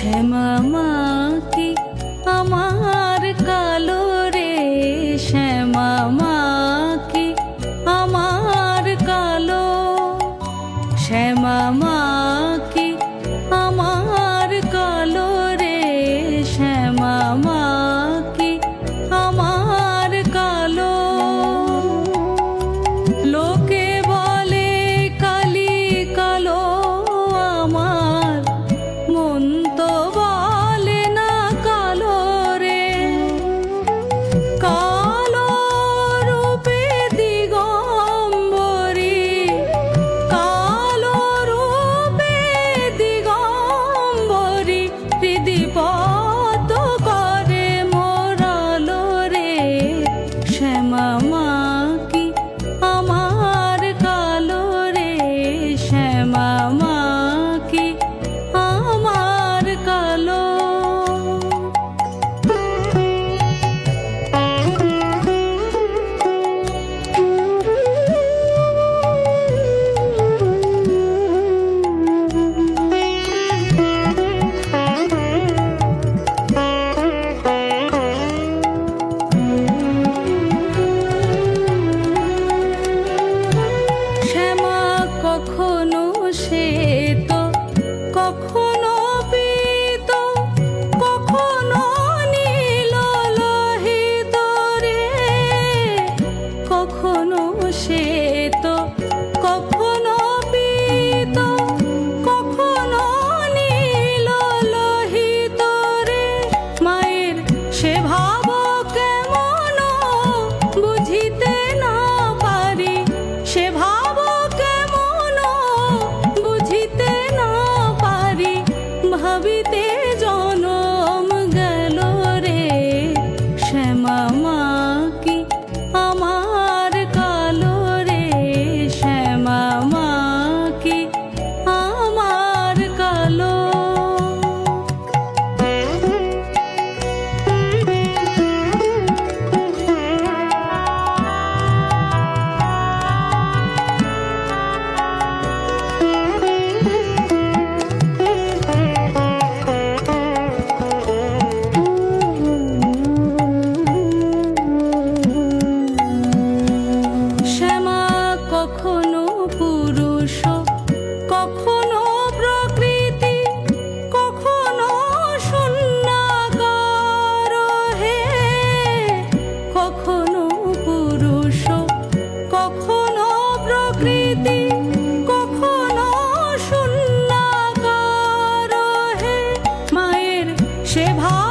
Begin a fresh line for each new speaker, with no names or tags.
শ্যামা মা কি আমার কালো রে, শ্যামা মা কি আমার কালো, শ্যামা মা কি আমার কালো রে, শ্যামা মা কি আমার কালো। লোকে বলে কালি কালো আমার, মন তো বলে না কালো রে। কালো রূপে দিগম্বরী, কালো রূপে দিগম্বরী, হৃদিপত করে মোরালো রে। শ্যামা মা কি আমার কালো রে, শ্যামা মা কি আমার কালো। শ্যামা কখনো শ্বেত, কখনো পীত, কখনো নীল লোহিত রে। কখনো শ্বেত, কখনো পীত, কখনো নীল লোহিত রে। মায়ের সে ভাব কেমন বুঝিতে না পারি, সে ভাব কেমন বুঝিতে না পারি, ভাবিতে জনম গেল রে। শ্যামা মা কি আমার কালো রে, শ্যামা মা কি আমার কালো। শ্যামা কখনো পুরুষ, কখনো প্রকৃতি, কখনো শূন্যাকার হে। কখনো পুরুষ, কখনো প্রকৃতি, কখনো শূন্যাকার হে। মায়ের সে ভাব